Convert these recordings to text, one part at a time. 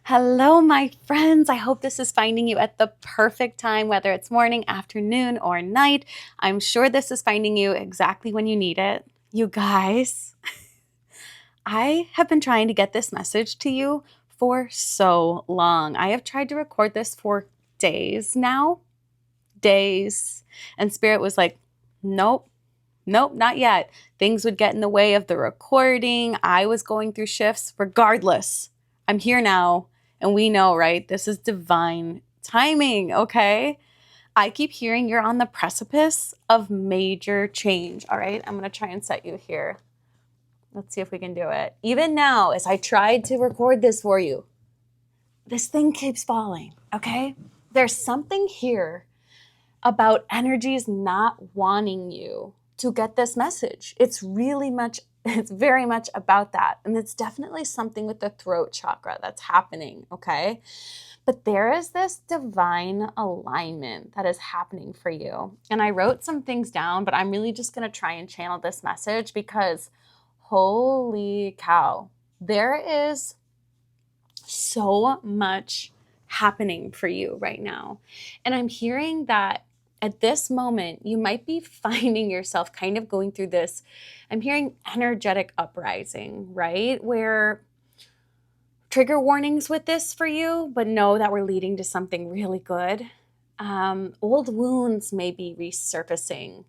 Hello, my friends. I hope this is finding you at the perfect time, whether it's morning, afternoon, or night. I'm sure this is finding you exactly when you need it. You guys, I have been trying to get this message to you for so long. I have tried to record this for days now, days. And Spirit was like, nope. Nope, not yet. Things would get in the way of the recording. I was going through shifts. Regardless, I'm here now. And we know, right? This is divine timing, okay? I keep hearing you're on the precipice of major change, all right? I'm going to try and set you here. Let's see if we can do it. Even now, as I tried to record this for you, this thing keeps falling, okay? There's something here about energies not wanting you to get this message. It's very much about that. And it's definitely something with the throat chakra that's happening, okay? But there is this divine alignment that is happening for you. And I wrote some things down, but I'm really just going to try and channel this message because holy cow, there is so much happening for you right now. And I'm hearing that at this moment, you might be finding yourself kind of going through this, I'm hearing energetic uprising, right? Where trigger warnings with this for you, but know that we're leading to something really good. Old wounds may be resurfacing.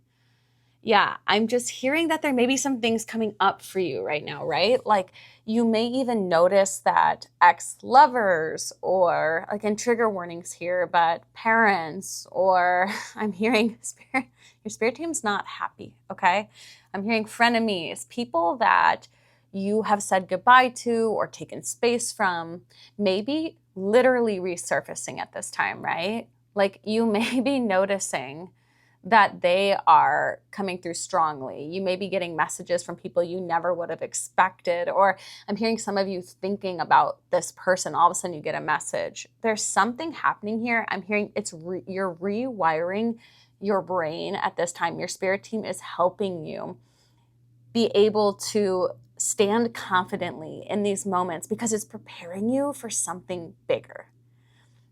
Yeah, I'm just hearing that there may be some things coming up for you right now, right? Like you may even notice that ex-lovers or like in trigger warnings here, but parents or I'm hearing your spirit team's not happy, okay? I'm hearing frenemies, people that you have said goodbye to or taken space from, maybe literally resurfacing at this time, right? Like you may be noticing that they are coming through strongly. You may be getting messages from people you never would have expected, or I'm hearing some of you thinking about this person. All of a sudden you get a message. There's something happening here. I'm hearing you're rewiring your brain at this time. Your spirit team is helping you be able to stand confidently in these moments because it's preparing you for something bigger.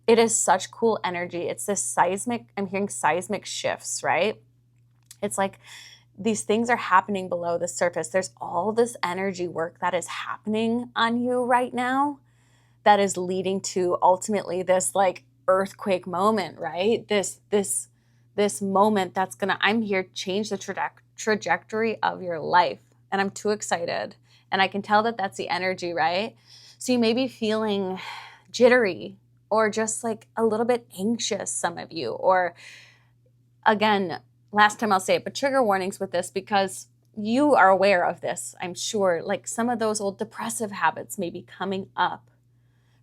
It is such cool energy. It's this seismic, I'm hearing seismic shifts, right? It's like these things are happening below the surface. There's all this energy work that is happening on you right now that is leading to ultimately this like earthquake moment, right? This moment that's gonna, I'm here, change the trajectory of your life. And I'm too excited. And I can tell that that's the energy, right? So you may be feeling jittery, or just like a little bit anxious, some of you. Or again, last time I'll say it, but trigger warnings with this because you are aware of this, I'm sure. Like some of those old depressive habits may be coming up.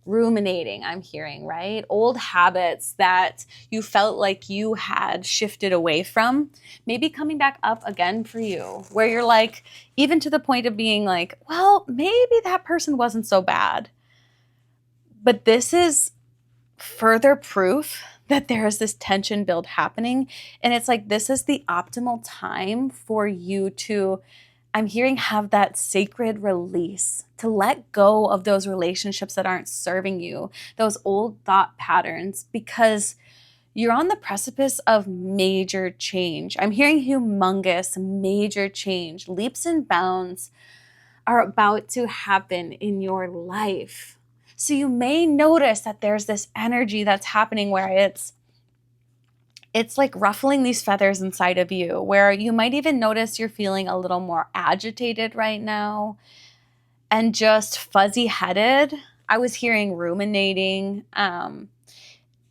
Ruminating, I'm hearing, right? Old habits that you felt like you had shifted away from, maybe coming back up again for you, where you're like, even to the point of being like, well, maybe that person wasn't so bad. But this is further proof that there is this tension build happening. And it's like, this is the optimal time for you to, I'm hearing, have that sacred release, to let go of those relationships that aren't serving you, those old thought patterns, because you're on the precipice of major change. I'm hearing humongous, major change. Leaps and bounds are about to happen in your life. So you may notice that there's this energy that's happening where it's like ruffling these feathers inside of you, where you might even notice you're feeling a little more agitated right now and just fuzzy-headed. I was hearing ruminating.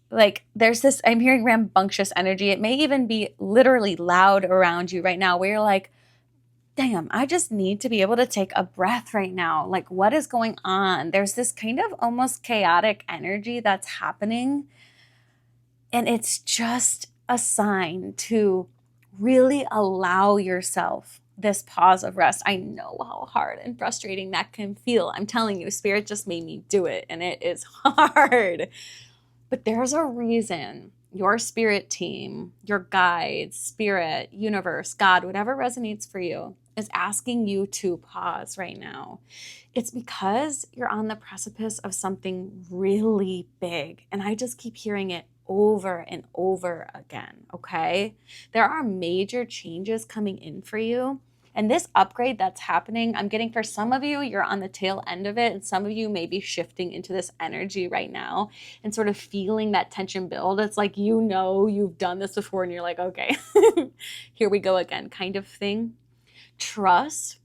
Like there's this, I'm hearing rambunctious energy. It may even be literally loud around you right now where you're like, damn, I just need to be able to take a breath right now. Like, what is going on? There's this kind of almost chaotic energy that's happening. And it's just a sign to really allow yourself this pause of rest. I know how hard and frustrating that can feel. I'm telling you, Spirit just made me do it, and it is hard. But there's a reason your spirit team, your guides, spirit, universe, God, whatever resonates for you, is asking you to pause right now, it's because you're on the precipice of something really big. And I just keep hearing it over and over again, okay? There are major changes coming in for you. And this upgrade that's happening, I'm getting for some of you, you're on the tail end of it. And some of you may be shifting into this energy right now and sort of feeling that tension build. It's like, you know, you've done this before and you're like, okay, here we go again, kind of thing. Trust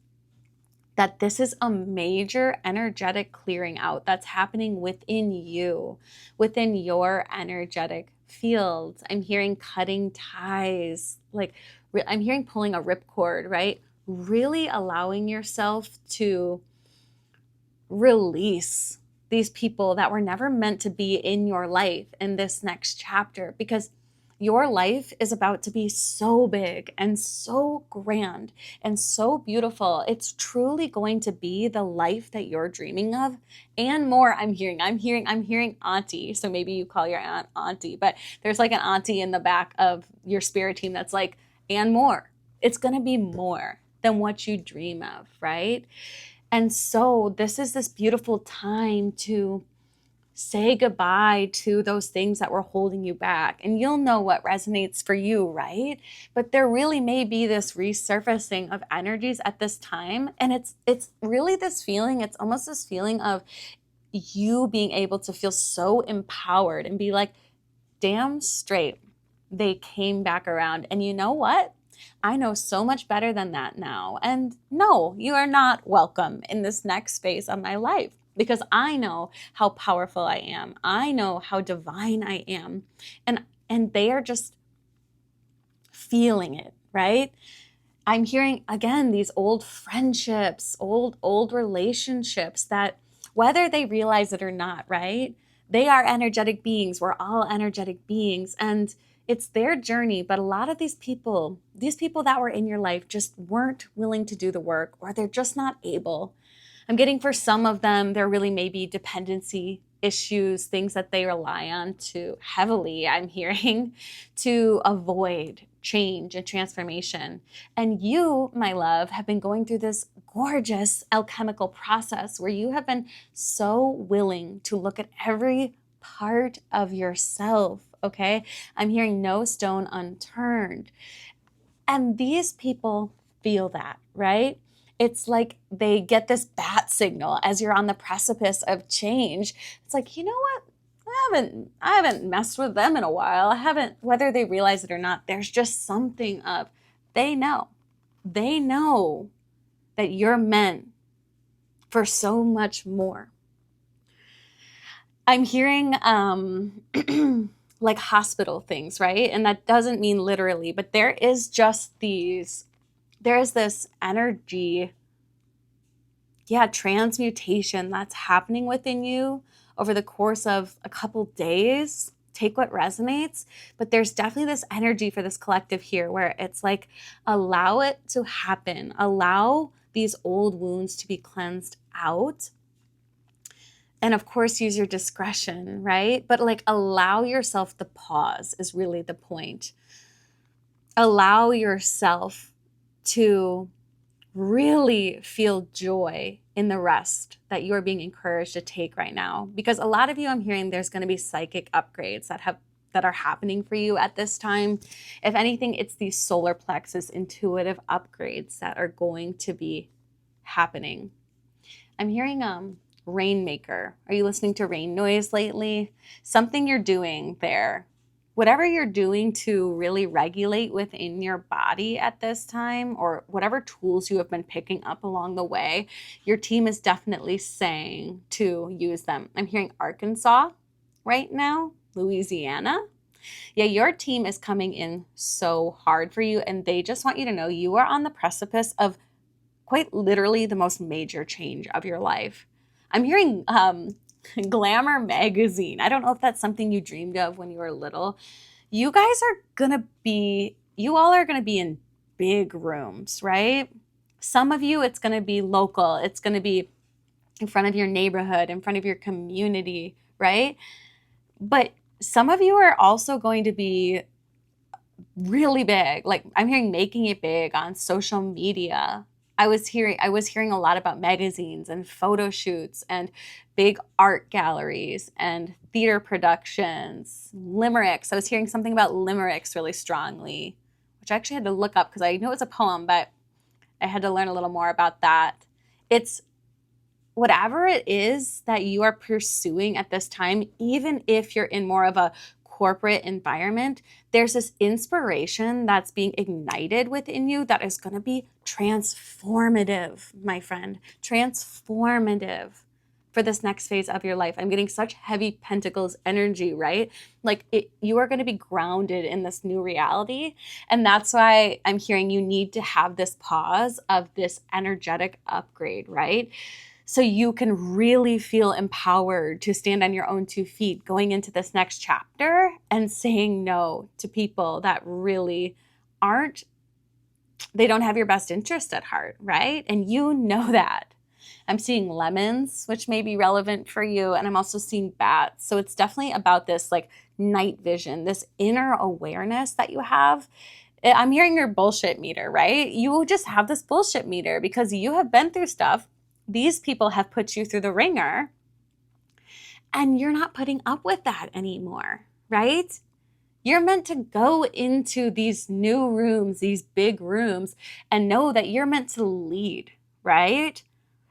that this is a major energetic clearing out that's happening within you, within your energetic field. I'm hearing cutting ties, like I'm hearing pulling a ripcord, right? Really allowing yourself to release these people that were never meant to be in your life in this next chapter, because your life is about to be so big and so grand and so beautiful. It's truly going to be the life that you're dreaming of and more. I'm hearing auntie. So maybe you call your aunt auntie, but there's like an auntie in the back of your spirit team that's like, and more. It's going to be more than what you dream of, right? And so this is this beautiful time to say goodbye to those things that were holding you back. And you'll know what resonates for you, right? But there really may be this resurfacing of energies at this time. And it's really this feeling, it's almost this feeling of you being able to feel so empowered and be like, damn straight, they came back around. And you know what? I know so much better than that now. And no, you are not welcome in this next phase of my life, because I know how powerful I am. I know how divine I am. And they are just feeling it, right? I'm hearing, again, these old friendships, old relationships that, whether they realize it or not, right? They are energetic beings. We're all energetic beings. And it's their journey. But a lot of these people that were in your life just weren't willing to do the work, or they're just not able. I'm getting for some of them, there really may be dependency issues, things that they rely on too heavily, I'm hearing, to avoid change and transformation. And you, my love, have been going through this gorgeous alchemical process where you have been so willing to look at every part of yourself, okay? I'm hearing no stone unturned. And these people feel that, right? It's like they get this bat signal as you're on the precipice of change. It's like, you know what? I haven't messed with them in a while. I haven't, whether they realize it or not, there's just something of, they know that you're meant for so much more. I'm hearing like hospital things, right? And that doesn't mean literally, but there is this energy, transmutation that's happening within you over the course of a couple days. Take what resonates, but there's definitely this energy for this collective here where it's like, allow it to happen. Allow these old wounds to be cleansed out. And of course, use your discretion, right? But like, allow yourself the pause is really the point. Allow yourself to really feel joy in the rest that you are being encouraged to take right now. Because a lot of you, I'm hearing there's going to be psychic upgrades that are happening for you at this time. If anything, it's these solar plexus intuitive upgrades that are going to be happening. I'm hearing rainmaker. Are you listening to rain noise lately? Something you're doing there. Whatever you're doing to really regulate within your body at this time, or whatever tools you have been picking up along the way, your team is definitely saying to use them. I'm hearing Arkansas right now, Louisiana. Yeah, your team is coming in so hard for you, and they just want you to know you are on the precipice of quite literally the most major change of your life. I'm hearing Glamour magazine. I don't know if that's something you dreamed of when you were little. You all are gonna be in big rooms, right? Some of you, it's gonna be local. It's gonna be in front of your neighborhood, in front of your community, right? But some of you are also going to be really big. Like, I'm hearing making it big on social media. I was hearing a lot about magazines and photo shoots and big art galleries and theater productions, limericks. I was hearing something about limericks really strongly, which I actually had to look up because I know it's a poem, but I had to learn a little more about that. It's whatever it is that you are pursuing at this time, even if you're in more of a corporate environment, there's this inspiration that's being ignited within you that is going to be transformative, my friend. Transformative for this next phase of your life. I'm getting such heavy pentacles energy, right? Like you are going to be grounded in this new reality. And that's why I'm hearing you need to have this pause of this energetic upgrade, right? So you can really feel empowered to stand on your own 2 feet going into this next chapter and saying no to people that really they don't have your best interest at heart, right? And you know that. I'm seeing lemons, which may be relevant for you. And I'm also seeing bats. So it's definitely about this like night vision, this inner awareness that you have. I'm hearing your bullshit meter, right? You just have this bullshit meter because you have been through stuff. These people have put you through the ringer and you're not putting up with that anymore, right? You're meant to go into these new rooms, these big rooms, and know that you're meant to lead, right?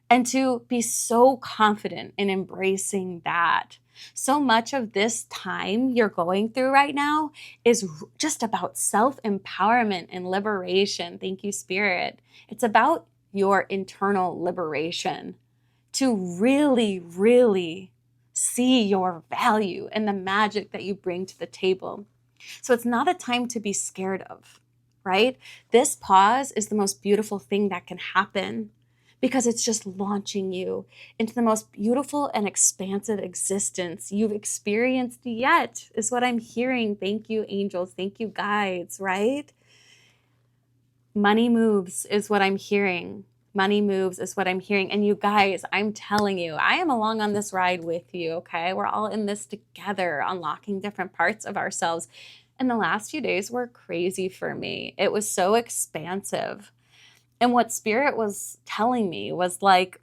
And to be so confident in embracing that. So much of this time you're going through right now is just about self-empowerment and liberation. Thank you, Spirit. It's about your internal liberation to really, really see your value and the magic that you bring to the table. So it's not a time to be scared of, right? This pause is the most beautiful thing that can happen because it's just launching you into the most beautiful and expansive existence you've experienced yet, is what I'm hearing. Thank you, angels. Thank you, guides, right? Money moves is what I'm hearing. Money moves is what I'm hearing. And you guys, I'm telling you, I am along on this ride with you, okay? We're all in this together, unlocking different parts of ourselves. And the last few days were crazy for me. It was so expansive. And what Spirit was telling me was like,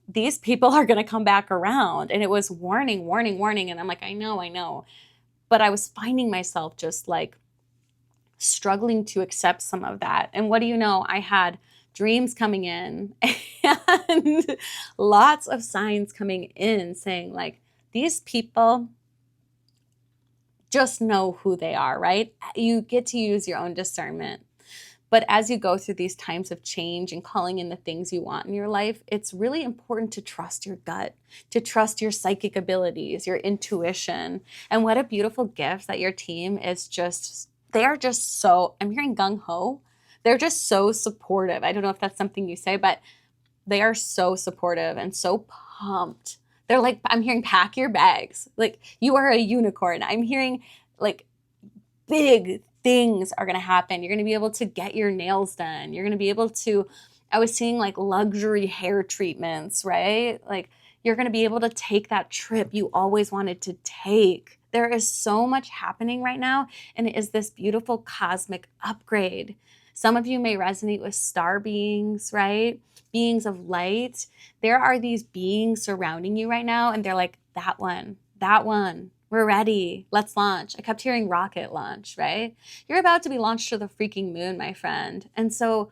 these people are going to come back around. And it was warning, warning, warning. And I'm like, I know. But I was finding myself just like struggling to accept some of that. And what do you know? I had dreams coming in and lots of signs coming in saying like, these people just know who they are, right? You get to use your own discernment. But as you go through these times of change and calling in the things you want in your life, it's really important to trust your gut, to trust your psychic abilities, your intuition. And what a beautiful gift that your team is just, they are just so, I'm hearing gung-ho. They're just so supportive. I don't know if that's something you say, but they are so supportive and so pumped. They're like, I'm hearing pack your bags. Like you are a unicorn. I'm hearing like big things are going to happen. You're going to be able to get your nails done. You're going to be able to, I was seeing like luxury hair treatments, right? Like you're going to be able to take that trip you always wanted to take. There is so much happening right now, and it is this beautiful cosmic upgrade. Some of you may resonate with star beings, right? Beings of light. There are these beings surrounding you right now, and they're like, that one. We're ready. Let's launch. I kept hearing rocket launch, right? You're about to be launched to the freaking moon, my friend. And so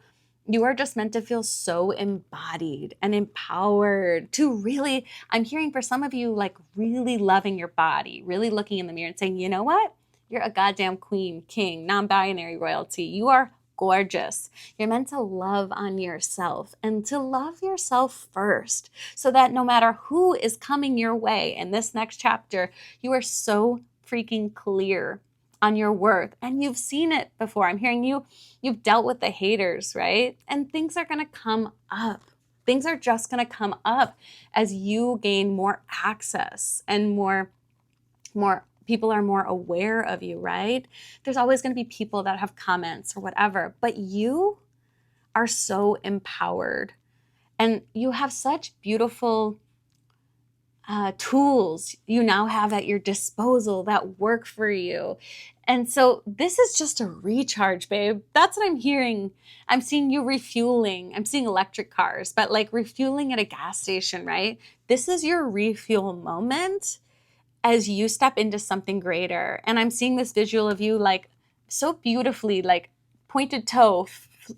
you are just meant to feel so embodied and empowered to really, I'm hearing for some of you, like really loving your body, really looking in the mirror and saying, you know what? You're a goddamn queen, king, non-binary royalty. You are gorgeous. You're meant to love on yourself and to love yourself first so that no matter who is coming your way in this next chapter, you are so freaking clear on your worth. And you've seen it before. I'm hearing you've dealt with the haters, right? And things are going to come up. Things are just going to come up as you gain more access and more people are more aware of you, right? There's always going to be people that have comments or whatever, but you are so empowered and you have such beautiful tools you now have at your disposal that work for you. And so this is just a recharge, babe. That's what I'm hearing. I'm seeing you refueling. I'm seeing electric cars, but like refueling at a gas station, right? This is your refuel moment as you step into something greater. And I'm seeing this visual of you like so beautifully, like pointed toe,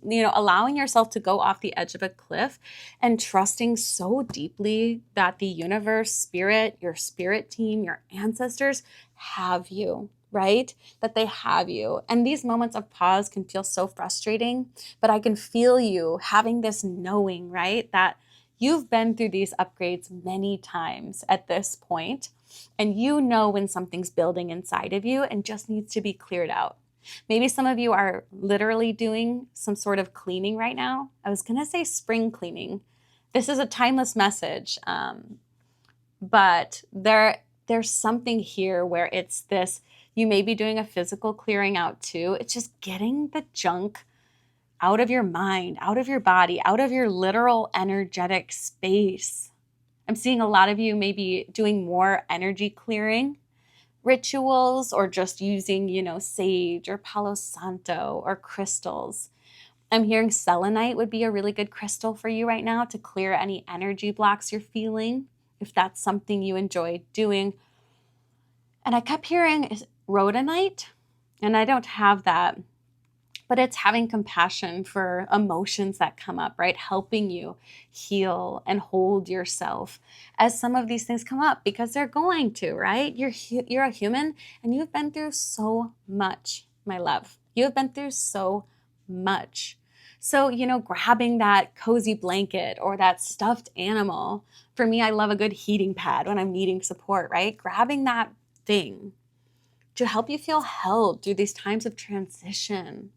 allowing yourself to go off the edge of a cliff and trusting so deeply that the universe, spirit, your spirit team, your ancestors have you, right? That they have you. And these moments of pause can feel so frustrating, but I can feel you having this knowing, right? That you've been through these upgrades many times at this point, and you know when something's building inside of you and just needs to be cleared out. Maybe some of you are literally doing some sort of cleaning right now. I was going to say spring cleaning. This is a timeless message, but there's something here where it's this, you may be doing a physical clearing out too. It's just getting the junk out of your mind, out of your body, out of your literal energetic space. I'm seeing a lot of you maybe doing more energy clearing rituals or just using, sage or Palo Santo or crystals. I'm hearing selenite would be a really good crystal for you right now to clear any energy blocks you're feeling, if that's something you enjoy doing. And I kept hearing rhodonite, and I don't have that, but it's having compassion for emotions that come up, right? Helping you heal and hold yourself as some of these things come up, because they're going to, right? You're a human and you've been through so much, my love. You have been through so much. So, grabbing that cozy blanket or that stuffed animal. For me, I love a good heating pad when I'm needing support, right? Grabbing that thing to help you feel held through these times of transition.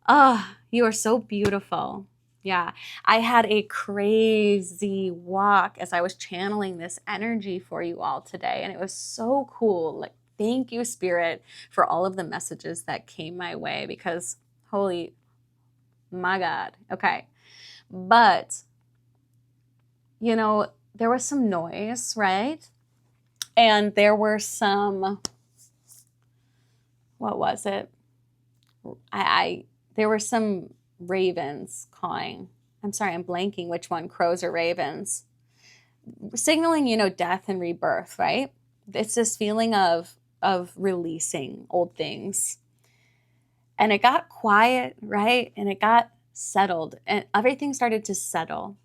Oh, you are so beautiful. Yeah, I had a crazy walk as I was channeling this energy for you all today, and it was so cool. Like, thank you, Spirit, for all of the messages that came my way, because holy, my God. Okay. But, there was some noise, right? And there were some, what was it? There were some ravens cawing. I'm sorry, I'm blanking which one, crows or ravens. Signaling, death and rebirth, right? It's this feeling of releasing old things. And it got quiet, right? And it got settled, and everything started to settle.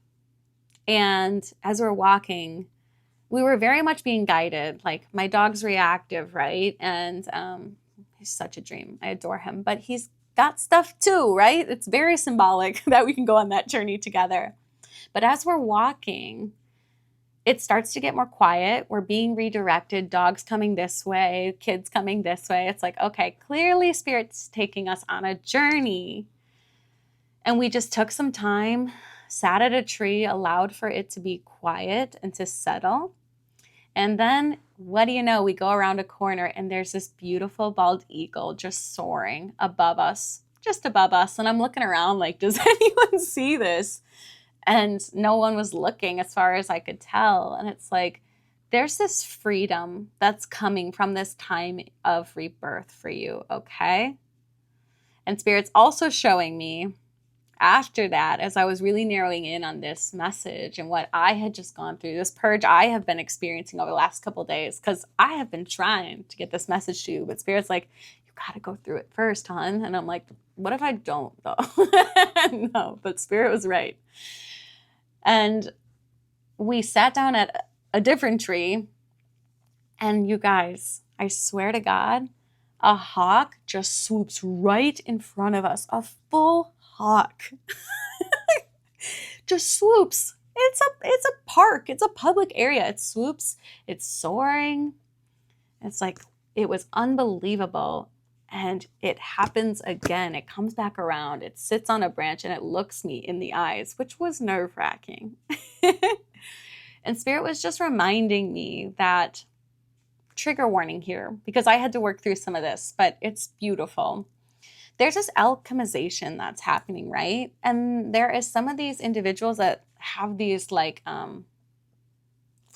And as we're walking, we were very much being guided. Like, my dog's reactive, right? And he's such a dream. I adore him, but he's got stuff too, right? It's very symbolic that we can go on that journey together. But as we're walking, it starts to get more quiet. We're being redirected. Dogs coming this way, kids coming this way. It's like, okay, clearly Spirit's taking us on a journey. And we just took some time, sat at a tree, allowed for it to be quiet and to settle. And then, what do you know? We go around a corner and there's this beautiful bald eagle just soaring above us, just above us. And I'm looking around like, does anyone see this? And no one was looking as far as I could tell. And it's like, there's this freedom that's coming from this time of rebirth for you, okay? And Spirit's also showing me after that, as I was really narrowing in on this message and what I had just gone through, this purge I have been experiencing over the last couple of days, because I have been trying to get this message to you, but Spirit's like, you got to go through it first, hon. And I'm like, what if I don't, though? No, but Spirit was right. And we sat down at a different tree, and you guys, I swear to God, a hawk just swoops right in front of us, a full hawk. Just swoops. It's a park. It's a public area. It swoops. It's soaring. It's like, it was unbelievable. And it happens again. It comes back around. It sits on a branch and it looks me in the eyes, which was nerve-wracking. And Spirit was just reminding me that, trigger warning here, because I had to work through some of this, but it's beautiful. There's this alchemization that's happening, right? And there is some of these individuals that have these like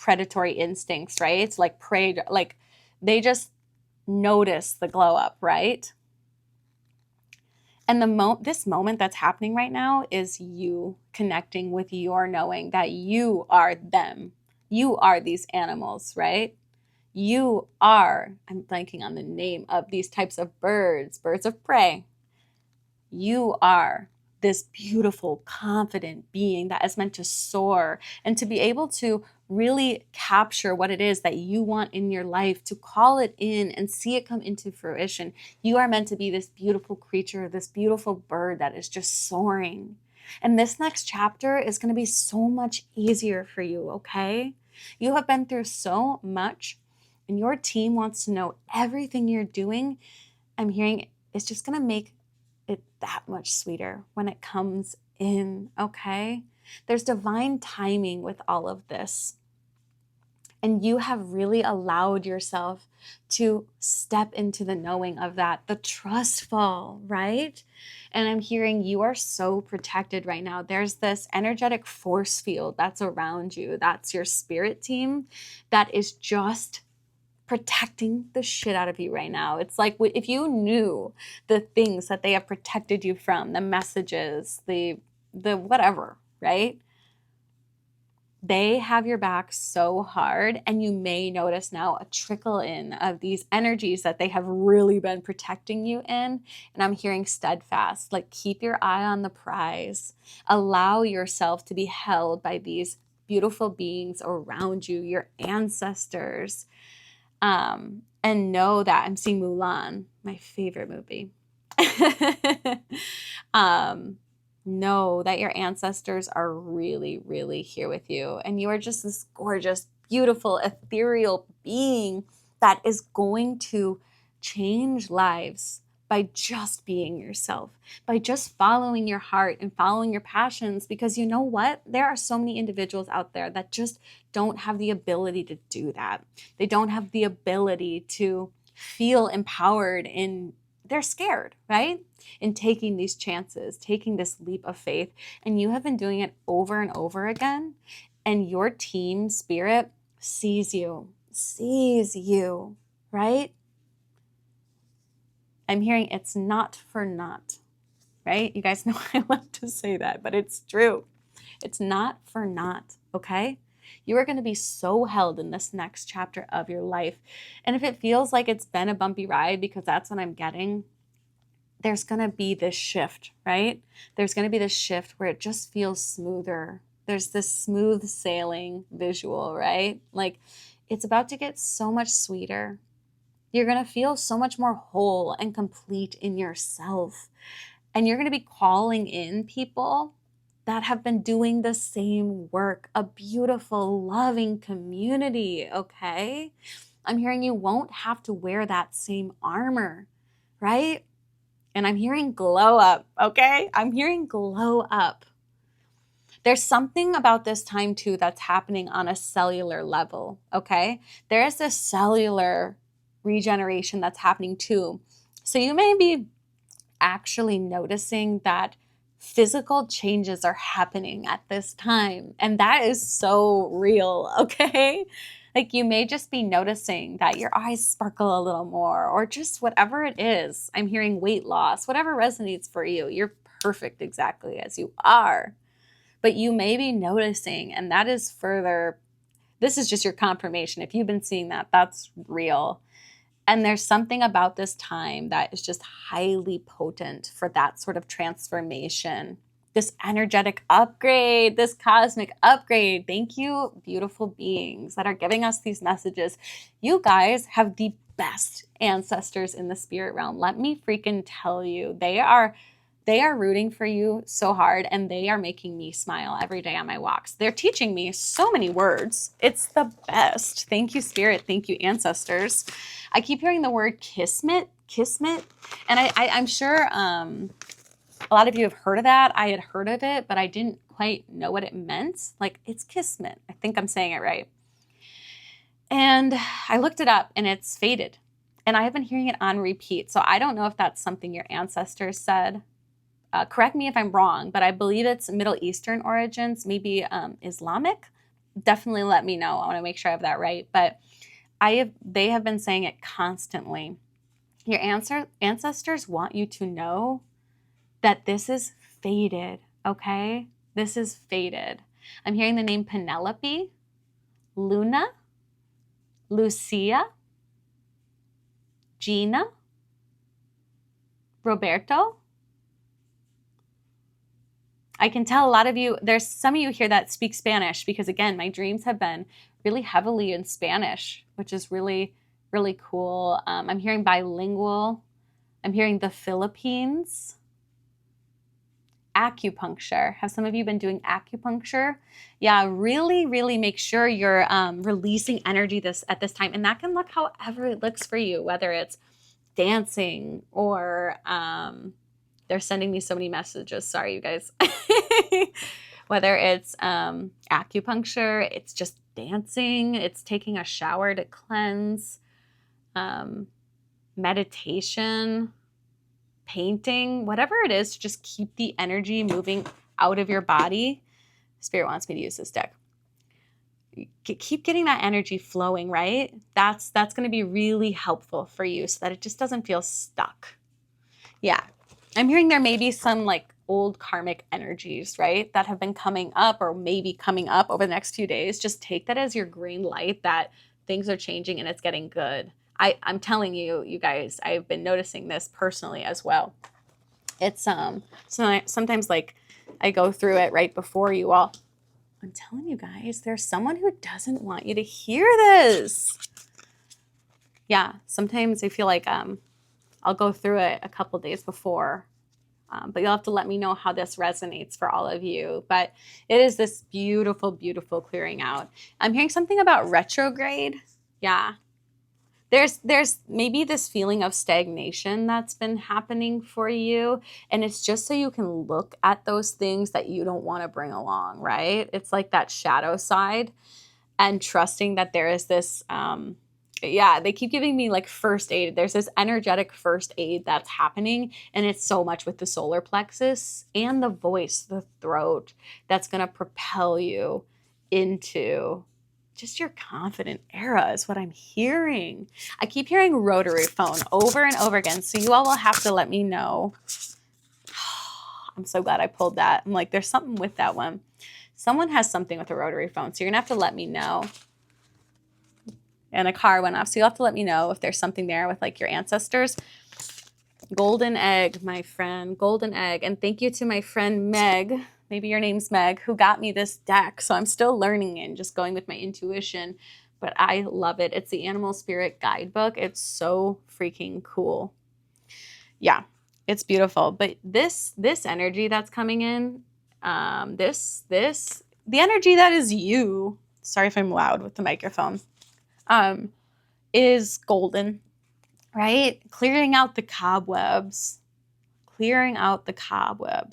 predatory instincts, right? It's like prey, like they just notice the glow up, right? And this moment that's happening right now is you connecting with your knowing that you are them. You are these animals, right? You are, I'm blanking on the name of these types of birds of prey. You are this beautiful, confident being that is meant to soar and to be able to really capture what it is that you want in your life, to call it in and see it come into fruition. You are meant to be this beautiful creature, this beautiful bird that is just soaring. And this next chapter is going to be so much easier for you, okay? You have been through so much, and your team wants to know everything you're doing. I'm hearing it's just going to make it that much sweeter when it comes in, okay? There's divine timing with all of this. And you have really allowed yourself to step into the knowing of that, the trustful, right? And I'm hearing you are so protected right now. There's this energetic force field that's around you. That's your spirit team that is just protecting the shit out of you right now. It's like if you knew the things that they have protected you from, the messages, the whatever, right? They have your back so hard, and you may notice now a trickle in of these energies that they have really been protecting you in. And I'm hearing steadfast, like keep your eye on the prize. Allow yourself to be held by these beautiful beings around you, your ancestors. And know that I'm seeing Mulan, my favorite movie. Know that your ancestors are really, really here with you. And you are just this gorgeous, beautiful, ethereal being that is going to change lives by just being yourself, by just following your heart and following your passions. Because you know what? There are so many individuals out there that just don't have the ability to do that. They don't have the ability to feel empowered they're scared, right? In taking these chances, taking this leap of faith. And you have been doing it over and over again. And your team spirit sees you, right? I'm hearing it's not for naught, right? You guys know I love to say that, but it's true. It's not for naught, okay? You are going to be so held in this next chapter of your life. And if it feels like it's been a bumpy ride, because that's what I'm getting, there's going to be this shift, right? There's going to be this shift where it just feels smoother. There's this smooth sailing visual, right? Like it's about to get so much sweeter. You're going to feel so much more whole and complete in yourself. And you're going to be calling in people that have been doing the same work, a beautiful, loving community, okay? I'm hearing you won't have to wear that same armor, right? And I'm hearing glow up, okay? I'm hearing glow up. There's something about this time too that's happening on a cellular level, okay? There is a cellular regeneration that's happening too. So you may be actually noticing that physical changes are happening at this time. And that is so real, okay? Like you may just be noticing that your eyes sparkle a little more, or just whatever it is. I'm hearing weight loss, whatever resonates for you. You're perfect exactly as you are. But you may be noticing, and that is further, this is just your confirmation. If you've been seeing that, that's real. And there's something about this time that is just highly potent for that sort of transformation. This energetic upgrade, this cosmic upgrade. Thank you, beautiful beings that are giving us these messages. You guys have the best ancestors in the spirit realm. Let me freaking tell you, they are rooting for you so hard, and they are making me smile every day on my walks. They're teaching me so many words. It's the best. Thank you, Spirit. Thank you, ancestors. I keep hearing the word kismet, and I'm sure a lot of you have heard of that. I had heard of it, but I didn't quite know what it meant. Like, it's kismet. I think I'm saying it right. And I looked it up, and it's faded. And I have been hearing it on repeat. So I don't know if that's something your ancestors said. Correct me if I'm wrong, but I believe it's Middle Eastern origins, maybe Islamic. definitely let me know. I want to make sure I have that right. But they have been saying it constantly. Your ancestors want you to know that this is fated, okay? This is fated. I'm hearing the name Penelope, Luna, Lucia, Gina, Roberto. I can tell a lot of you, there's some of you here that speak Spanish because, again, my dreams have been really heavily in Spanish, which is really, really cool. I'm hearing bilingual. I'm hearing the Philippines. Acupuncture. Have some of you been doing acupuncture? Yeah, really, really make sure you're releasing energy at this time. And that can look however it looks for you, whether it's dancing or they're sending me so many messages. Sorry, you guys. Whether it's acupuncture, it's just dancing, it's taking a shower to cleanse, meditation, painting, whatever it is to just keep the energy moving out of your body. Spirit wants me to use this deck. Keep getting that energy flowing, right? That's going to be really helpful for you so that it just doesn't feel stuck. Yeah. I'm hearing there may be some like old karmic energies, right, that have been coming up or maybe coming up over the next few days. Just take that as your green light that things are changing and it's getting good. I'm telling you, you guys, I've been noticing this personally as well. It's so sometimes like I go through it right before you all. I'm telling you guys, there's someone who doesn't want you to hear this. Yeah, sometimes I feel like I'll go through it a couple days before, but you'll have to let me know how this resonates for all of you. But it is this beautiful, beautiful clearing out. I'm hearing something about retrograde. Yeah. There's maybe this feeling of stagnation that's been happening for you. And it's just so you can look at those things that you don't want to bring along, right? It's like that shadow side and trusting that there is this, they keep giving me like first aid. There's this energetic first aid that's happening. And it's so much with the solar plexus and the voice, the throat, that's going to propel you into just your confident era is what I'm hearing. I keep hearing rotary phone over and over again. So you all will have to let me know. I'm so glad I pulled that. I'm like, there's something with that one. Someone has something with a rotary phone. So you're going to have to let me know. And a car went off. So you'll have to let me know if there's something there with like your ancestors. Golden egg, my friend. Golden egg. And thank you to my friend Meg. Maybe your name's Meg, who got me this deck. So I'm still learning and just going with my intuition. But I love it. It's the Animal Spirit Guidebook. It's so freaking cool. Yeah, it's beautiful. But this energy that's coming in, the energy that is you, sorry if I'm loud with the microphone, is golden, right? Clearing out the cobwebs.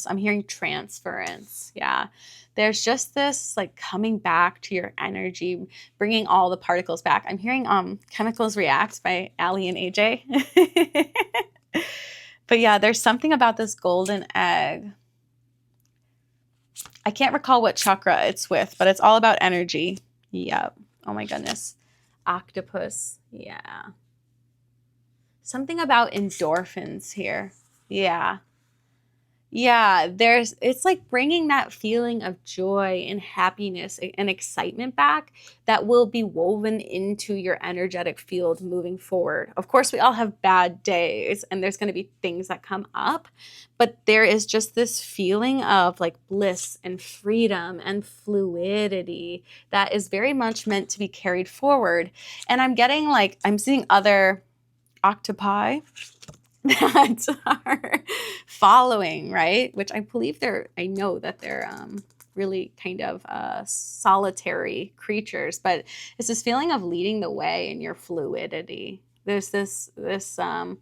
I'm hearing transference. Yeah. There's just this like coming back to your energy, bringing all the particles back. I'm hearing Chemicals React by Ali and AJ. But yeah, there's something about this golden egg. I can't recall what chakra it's with, but it's all about energy. Yep. Oh my goodness. Octopus. Yeah. Something about endorphins here. Yeah. Yeah, it's like bringing that feeling of joy and happiness and excitement back that will be woven into your energetic field moving forward. Of course, we all have bad days and there's going to be things that come up, but there is just this feeling of like bliss and freedom and fluidity that is very much meant to be carried forward. And I'm seeing other octopi that are following, right? Which I believe I know that they're really kind of solitary creatures, but it's this feeling of leading the way in your fluidity. There's this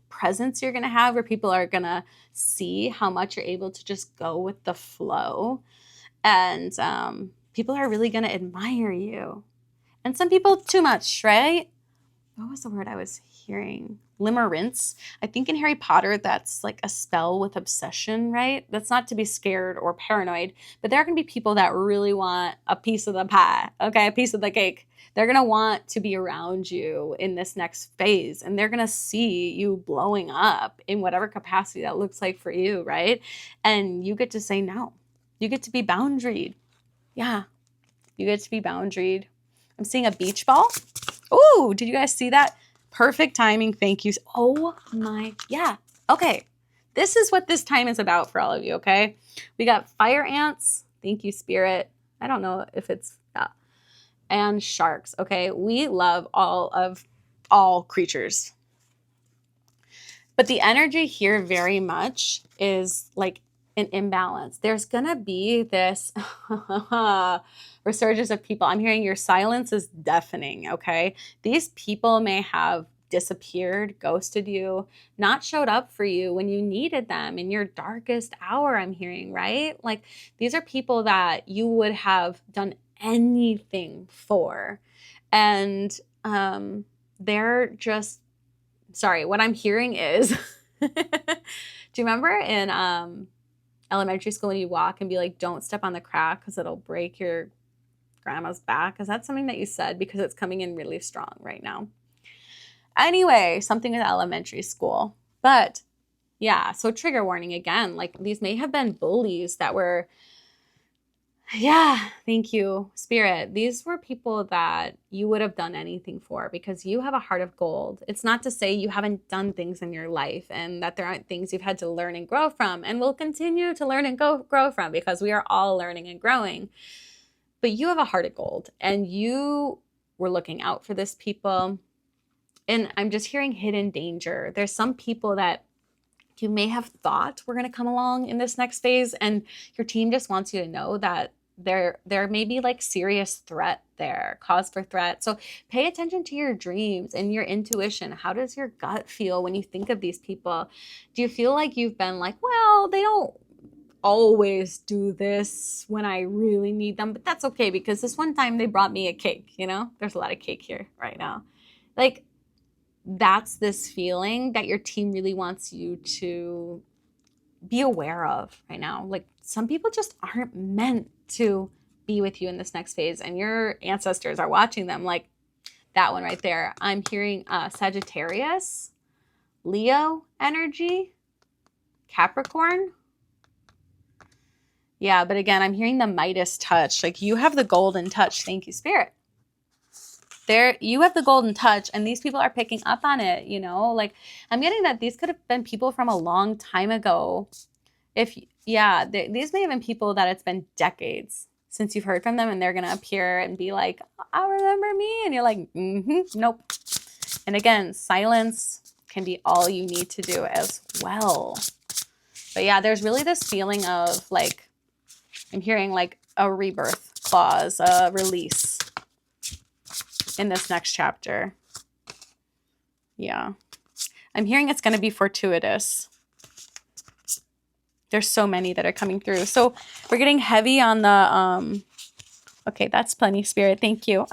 presence you're going to have where people are going to see how much you're able to just go with the flow. And people are really going to admire you. And some people too much, right? what was the word I was hearing? Limerence. I think in Harry Potter, that's like a spell with obsession, right? That's not to be scared or paranoid, but there are going to be people that really want a piece of the pie, okay? A piece of the cake. They're going to want to be around you in this next phase, and they're going to see you blowing up in whatever capacity that looks like for you, right? And you get to say no. You get to be boundaried. Yeah, you get to be boundaried. I'm seeing a beach ball. Oh, did you guys see that? Perfect timing. Thank you. Oh my, yeah. Okay. This is what this time is about for all of you, okay? We got fire ants. Thank you, spirit. I don't know if it's, and sharks, okay? We love all creatures. But the energy here very much is like an imbalance. There's gonna be this resurgence of people. I'm hearing your silence is deafening, okay? These people may have disappeared, ghosted you, not showed up for you when you needed them in your darkest hour, I'm hearing, right? Like these are people that you would have done anything for. And they're just, sorry, what I'm hearing is, do you remember in elementary school when you walk and be like, don't step on the crack because it'll break your grandma's back? Is that something that you said? Because it's coming in really strong right now. Anyway, something in elementary school. But yeah, so trigger warning again, like these may have been bullies that were, yeah, thank you, spirit. These were people that you would have done anything for because you have a heart of gold. It's not to say you haven't done things in your life and that there aren't things you've had to learn and grow from and will continue to learn and grow from because we are all learning and growing. But you have a heart of gold and you were looking out for this people. And I'm just hearing hidden danger. There's some people that you may have thought were going to come along in this next phase, and your team just wants you to know that there may be like serious threat there, cause for threat. So pay attention to your dreams and your intuition. How does your gut feel when you think of these people? Do you feel like you've been like, well, they don't always do this when I really need them, but that's okay because this one time they brought me a cake, you know? There's a lot of cake here right now. Like, that's this feeling that your team really wants you to be aware of right now. Like some people just aren't meant to be with you in this next phase and your ancestors are watching them, like that one right there. I'm hearing Sagittarius, Leo energy, Capricorn. Yeah, but again, I'm hearing the Midas touch. Like you have the golden touch. Thank you, spirit. There, you have the golden touch and these people are picking up on it, you know? Like I'm getting that these could have been people from a long time ago. These may have been people that it's been decades since you've heard from them and they're going to appear and be like, I remember me. And you're like, nope. And again, silence can be all you need to do as well. But yeah, there's really this feeling of like, I'm hearing like a rebirth clause, a release in this next chapter. Yeah. I'm hearing it's going to be fortuitous. There's so many that are coming through. So we're getting heavy on the, okay, that's plenty, spirit. Thank you.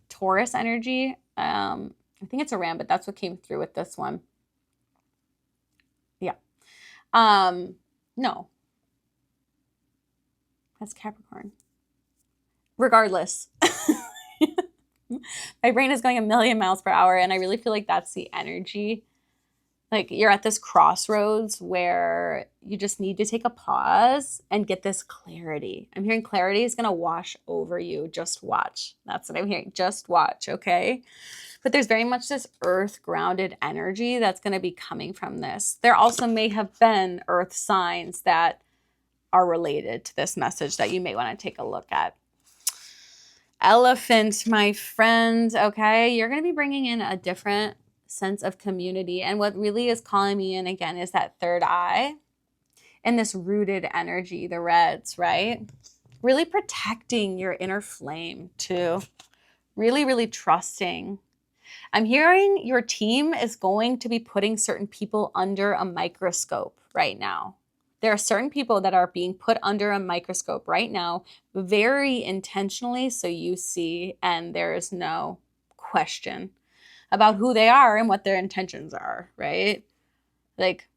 Taurus energy. I think it's a ram, but that's what came through with this one. Yeah. No. That's Capricorn. Regardless. My brain is going a million miles per hour, and I really feel like that's the energy. Like you're at this crossroads where you just need to take a pause and get this clarity. I'm hearing clarity is going to wash over you. Just watch. That's what I'm hearing. Just watch, okay? But there's very much this earth grounded energy that's going to be coming from this. There also may have been earth signs that are related to this message that you may want to take a look at. Elephant, my friend, okay? You're going to be bringing in a different sense of community. And what really is calling me in again is that third eye and this rooted energy, the reds, right? Really protecting your inner flame too. Really, really trusting. I'm hearing your team is going to be putting certain people under a microscope right now. There are certain people that are being put under a microscope right now, very intentionally, so you see, and there is no question about who they are and what their intentions are, right? Like,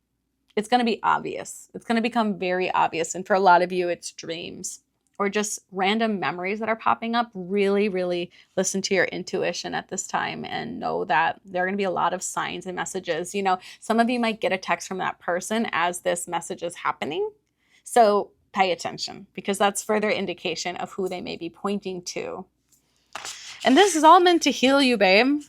it's going to be obvious. It's going to become very obvious. And for a lot of you, it's dreams or just random memories that are popping up. Really, really listen to your intuition at this time and know that there are going to be a lot of signs and messages. You know, some of you might get a text from that person as this message is happening. So pay attention, because that's further indication of who they may be pointing to. And this is all meant to heal you, babe.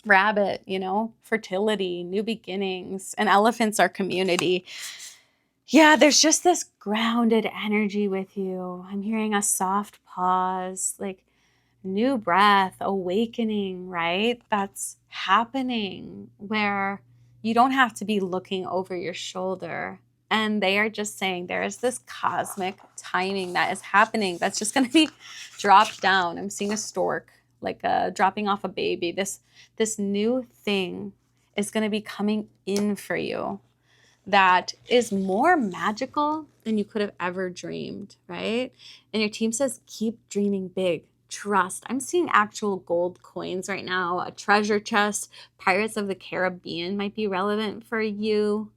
Rabbit, you know, fertility, new beginnings, and elephants are community. Yeah, there's just this grounded energy with you. I'm hearing a soft pause, like new breath, awakening, right? That's happening where you don't have to be looking over your shoulder. And they are just saying there is this cosmic timing that is happening that's just going to be dropped down. I'm seeing a stork, like dropping off a baby. This new thing is going to be coming in for you that is more magical than you could have ever dreamed, right? And your team says, keep dreaming big. Trust. I'm seeing actual gold coins right now, a treasure chest. Pirates of the Caribbean might be relevant for you.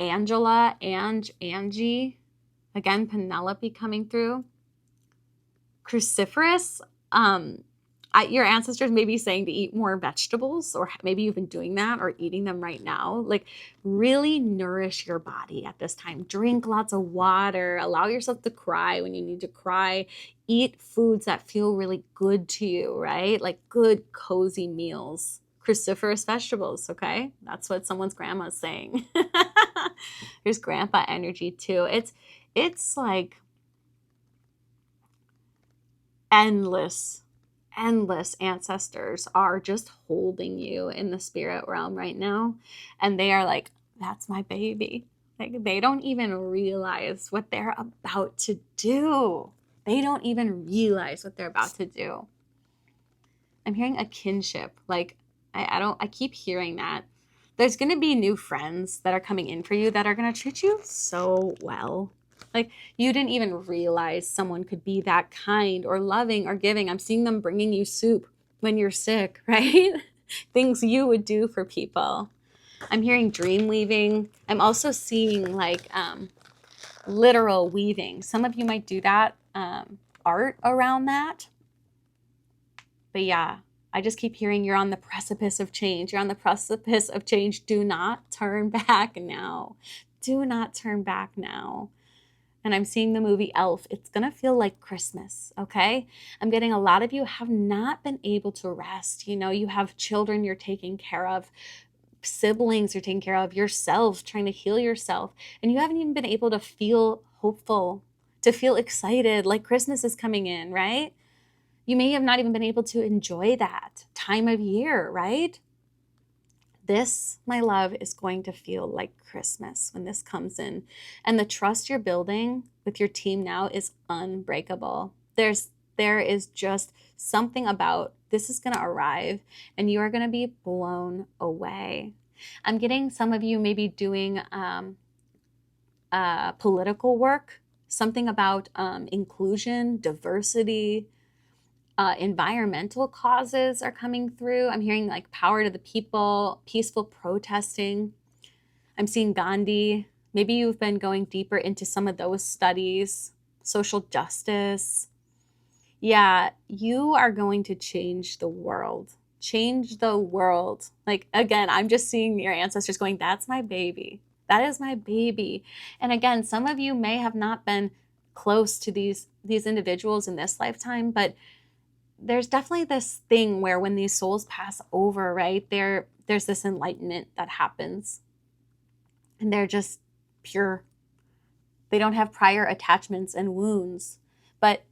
Angela, Angie. Again, Penelope coming through. Cruciferous. Your ancestors may be saying to eat more vegetables, or maybe you've been doing that or eating them right now. Like, really nourish your body at this time. Drink lots of water. Allow yourself to cry when you need to cry. Eat foods that feel really good to you, right? Like good, cozy meals. Cruciferous vegetables, okay? That's what someone's grandma's saying. There's grandpa energy too. It's like endless ancestors are just holding you in the spirit realm right now. And they are like, that's my baby. Like, they don't even realize what they're about to do. They don't even realize what they're about to do. I'm hearing a kinship. Like, I keep hearing that. There's going to be new friends that are coming in for you that are going to treat you so well. Like, you didn't even realize someone could be that kind or loving or giving. I'm seeing them bringing you soup when you're sick, right? Things you would do for people. I'm hearing dream weaving. I'm also seeing like literal weaving. Some of you might do that, art around that. But yeah, I just keep hearing you're on the precipice of change. You're on the precipice of change. Do not turn back now. Do not turn back now. And I'm seeing the movie Elf. It's going to feel like Christmas, okay? I'm getting a lot of you have not been able to rest. You know, you have children you're taking care of, siblings you're taking care of, yourself, trying to heal yourself. And you haven't even been able to feel hopeful, to feel excited like Christmas is coming in, right? You may have not even been able to enjoy that time of year, right? This, my love, is going to feel like Christmas when this comes in. And the trust you're building with your team now is unbreakable. There is just something about this is going to arrive and you are going to be blown away. I'm getting some of you maybe doing political work, something about inclusion, diversity, environmental causes are coming through. I'm hearing like power to the people, peaceful protesting. I'm seeing Gandhi. Maybe you've been going deeper into some of those studies, social justice. Yeah, you are going to change the world. Change the world. Like, again, I'm just seeing your ancestors going, that's my baby. That is my baby. And again, some of you may have not been close to these individuals in this lifetime, but there's definitely this thing where when these souls pass over, right, there's this enlightenment that happens. And they're just pure. They don't have prior attachments and wounds. But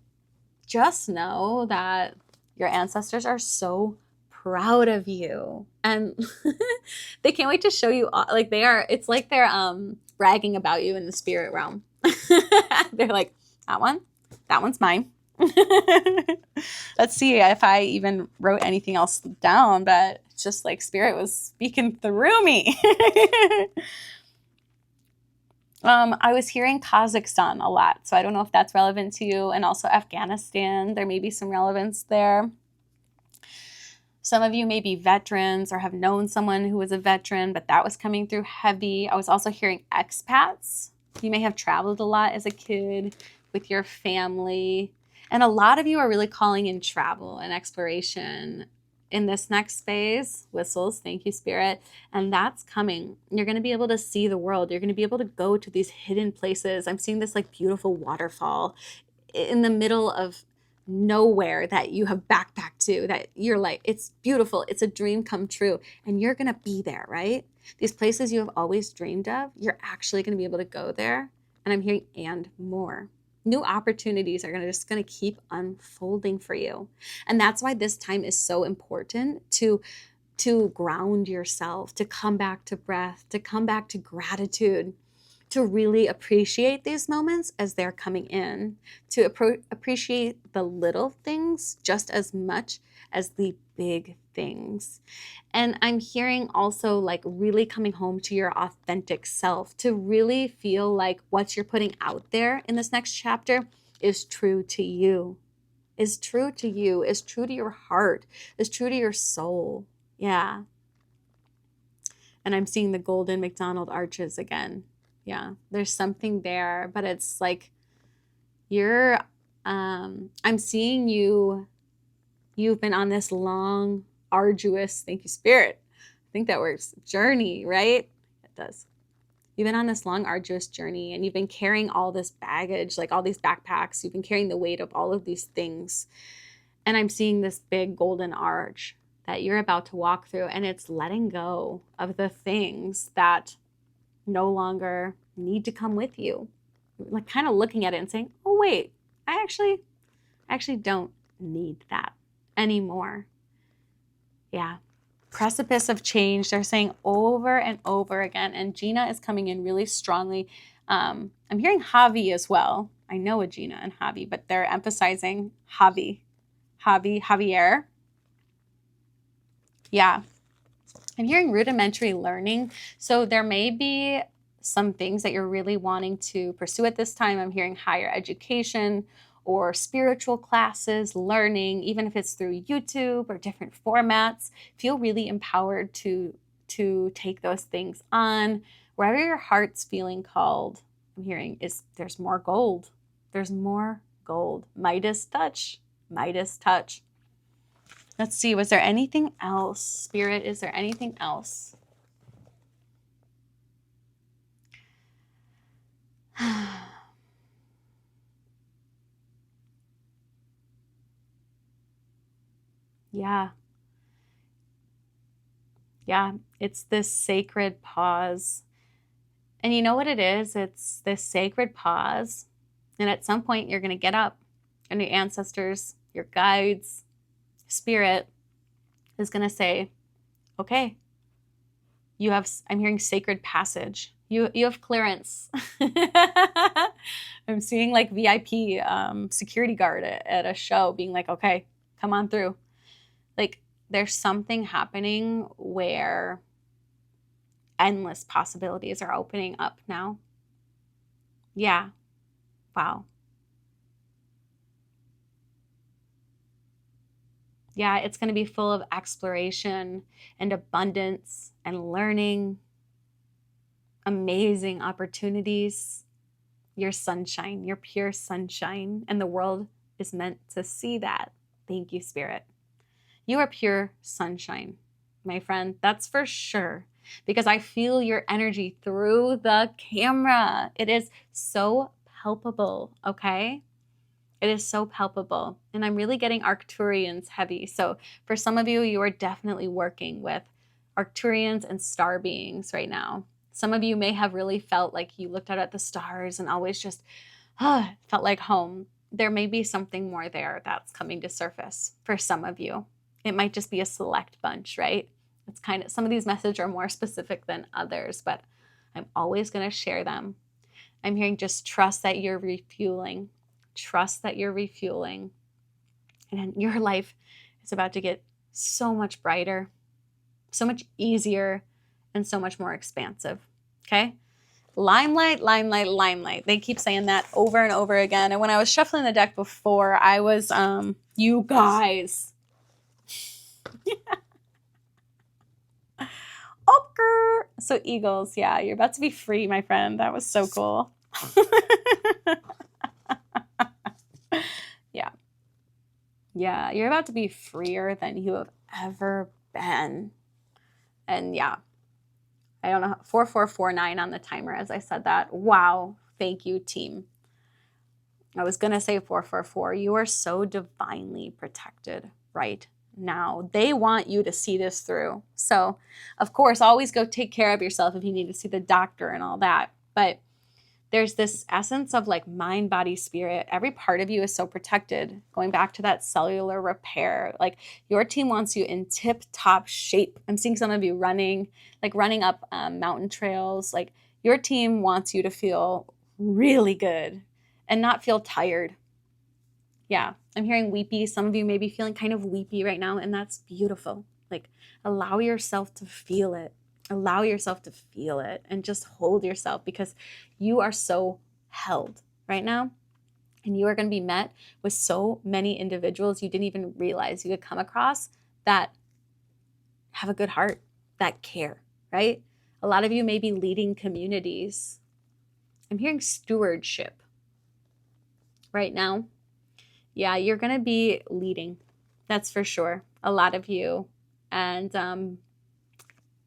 just know that your ancestors are so proud of you. And they can't wait to show you, like it's like they're bragging about you in the spirit realm. They're like, that one's mine. Let's see if I even wrote anything else down, but it's just like spirit was speaking through me. I was hearing Kazakhstan a lot, so I don't know if that's relevant to you, and also Afghanistan. There may be some relevance there. Some of you may be veterans or have known someone who was a veteran, but that was coming through heavy. I was also hearing expats. You may have traveled a lot as a kid with your family. And a lot of you are really calling in travel and exploration in this next phase. Whistles, thank you, Spirit. And that's coming. You're going to be able to see the world. You're going to be able to go to these hidden places. I'm seeing this like beautiful waterfall in the middle of nowhere that you have backpacked to, that you're like, it's beautiful, it's a dream come true, and you're gonna be there, right? These places you have always dreamed of, you're actually gonna be able to go there. And I'm hearing and more. New opportunities are just gonna keep unfolding for you. And that's why this time is so important to ground yourself, to come back to breath, to come back to gratitude, to really appreciate these moments as they're coming in, to appreciate the little things just as much as the big things. And I'm hearing also like really coming home to your authentic self, to really feel like what you're putting out there in this next chapter is true to you, is true to you, is true to your heart, is true to your soul. Yeah. And I'm seeing the golden McDonald arches again. Yeah, there's something there, but it's like I'm seeing you've been on this long, arduous, thank you, Spirit. I think that works. Journey, right? It does. You've been on this long, arduous journey, and you've been carrying all this baggage, like all these backpacks. You've been carrying the weight of all of these things. And I'm seeing this big golden arch that you're about to walk through, and it's letting go of the things that no longer need to come with you. Like kind of looking at it and saying, oh wait, I actually don't need that anymore. Yeah. Precipice of change, they're saying over and over again. And Gina is coming in really strongly. I'm hearing Javi as well. I know a Gina and Javi, but they're emphasizing Javier. Yeah. I'm hearing rudimentary learning. So there may be some things that you're really wanting to pursue at this time. I'm hearing higher education or spiritual classes, learning, even if it's through YouTube or different formats. Feel really empowered to take those things on. Wherever your heart's feeling called, I'm hearing is there's more gold. There's more gold. Midas touch. Midas touch. Let's see, was there anything else? Spirit, is there anything else? Yeah. Yeah, it's this sacred pause. And you know what it is? It's this sacred pause. And at some point, you're going to get up, and your ancestors, your guides, spirit is going to say, okay, I'm hearing sacred passage. You have clearance. I'm seeing like VIP security guard at a show being like, okay, come on through. Like there's something happening where endless possibilities are opening up now. Yeah. Wow. Yeah, it's going to be full of exploration and abundance and learning, amazing opportunities, your sunshine, your pure sunshine. And the world is meant to see that. Thank you, Spirit. You are pure sunshine, my friend. That's for sure. Because I feel your energy through the camera. It is so palpable, okay? It is so palpable. And I'm really getting Arcturians heavy. So for some of you, you are definitely working with Arcturians and star beings right now. Some of you may have really felt like you looked out at the stars and always just felt like home. There may be something more there that's coming to surface for some of you. It might just be a select bunch, right? It's kind of, some of these messages are more specific than others, but I'm always going to share them. I'm hearing just trust that you're refueling. Trust that you're refueling. And your life is about to get so much brighter, so much easier, and so much more expansive. Okay? Limelight, limelight, limelight. They keep saying that over and over again. And when I was shuffling the deck before, I was, you guys. Okay. So eagles, yeah, you're about to be free, my friend. That was so cool. Yeah. Yeah, you're about to be freer than you have ever been. And yeah, I don't know, 4449 on the timer as I said that. Wow. Thank you, team. I was going to say 444. You are so divinely protected right now. They want you to see this through. So, of course, always go take care of yourself if you need to see the doctor and all that. But there's this essence of like mind, body, spirit. Every part of you is so protected. Going back to that cellular repair, like your team wants you in tip top shape. I'm seeing some of you running up mountain trails. Like your team wants you to feel really good and not feel tired. Yeah, I'm hearing weepy. Some of you may be feeling kind of weepy right now, and that's beautiful. Like allow yourself to feel it. Allow yourself to feel it and just hold yourself, because you are so held right now. And you are going to be met with so many individuals you didn't even realize you could come across that have a good heart, that care, right? A lot of you may be leading communities. I'm hearing stewardship right now. Yeah, you're going to be leading. That's for sure. A lot of you. And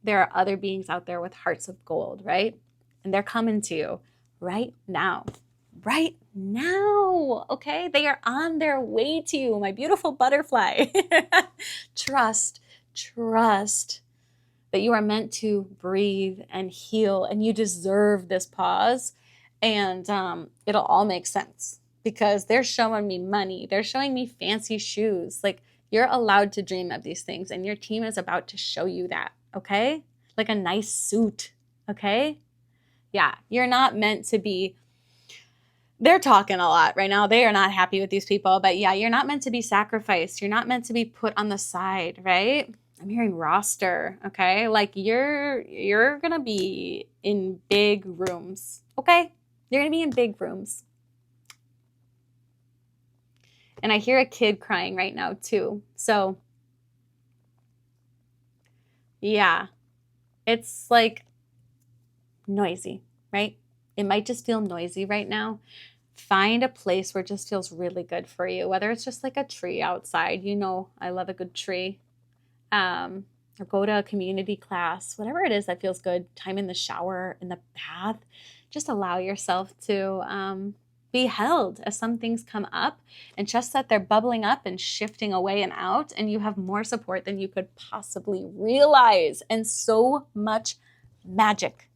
there are other beings out there with hearts of gold, right? And they're coming to you right now. Right now, okay? They are on their way to you, my beautiful butterfly. Trust that you are meant to breathe and heal, and you deserve this pause. And it'll all make sense, because they're showing me money. They're showing me fancy shoes. Like, you're allowed to dream of these things, and your team is about to show you that, okay? Like a nice suit, okay? Yeah, you're not meant to be, they're talking a lot right now. They are not happy with these people, but yeah, you're not meant to be sacrificed. You're not meant to be put on the side, right? I'm hearing roster, okay? Like you're gonna be in big rooms, okay? You're gonna be in big rooms. And I hear a kid crying right now too. So yeah, it's like noisy, right? It might just feel noisy right now. Find a place where it just feels really good for you, whether it's just like a tree outside. You know, I love a good tree. Or go to a community class, whatever it is that feels good. Time in the shower, in the bath. Just allow yourself to be held as some things come up, and just that they're bubbling up and shifting away and out, and you have more support than you could possibly realize. And so much magic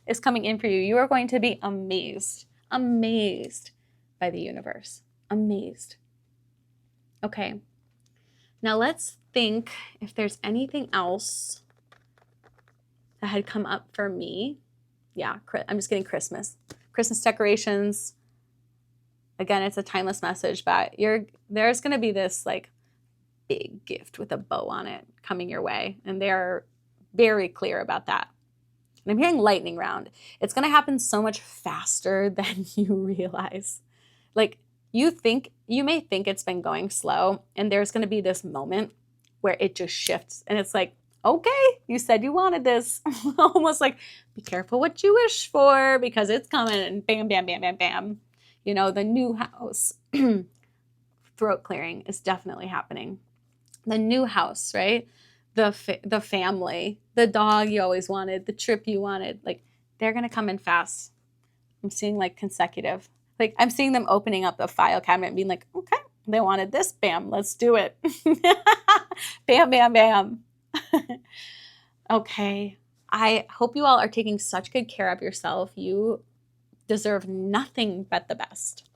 is coming in for you. You are going to be amazed by the universe. Amazed. Okay. Now let's think if there's anything else that had come up for me. Yeah, I'm just getting Christmas decorations. Again, it's a timeless message, but there's going to be this like big gift with a bow on it coming your way, and they're very clear about that. And I'm hearing lightning round. It's going to happen so much faster than you realize. Like you may think it's been going slow, and there's going to be this moment where it just shifts, and it's like, okay, you said you wanted this. Almost like, be careful what you wish for, because it's coming, and bam, bam, bam, bam, bam. You know, the new house. Throat clearing is definitely happening. The new house, right? The family, the dog you always wanted, the trip you wanted, like they're going to come in fast. I'm seeing like consecutive. Like I'm seeing them opening up the file cabinet and being like, okay, they wanted this, bam, let's do it. Bam, bam, bam. Okay. I hope you all are taking such good care of yourself. You deserve nothing but the best.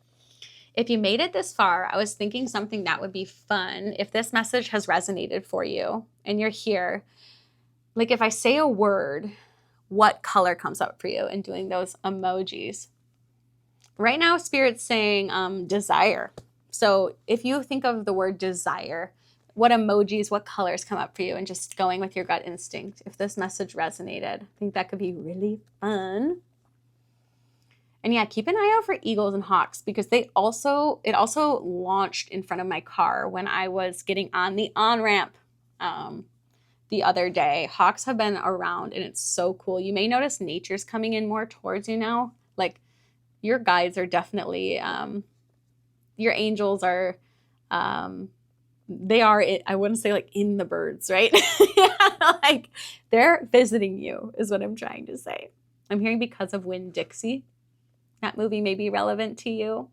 If you made it this far, I was thinking something that would be fun. If this message has resonated for you and you're here, like if I say a word, what color comes up for you, and doing those emojis. Right now, Spirit's saying desire. So if you think of the word desire, what emojis, what colors come up for you, and just going with your gut instinct. If this message resonated, I think that could be really fun. And yeah, keep an eye out for eagles and hawks, because it also launched in front of my car when I was getting on the on-ramp the other day. Hawks have been around, and it's so cool. You may notice nature's coming in more towards you now. Like, your guides are definitely, your angels are, they are, I wouldn't say like in the birds, right? Like, they're visiting you is what I'm trying to say. I'm hearing because of Winn-Dixie. That movie may be relevant to you,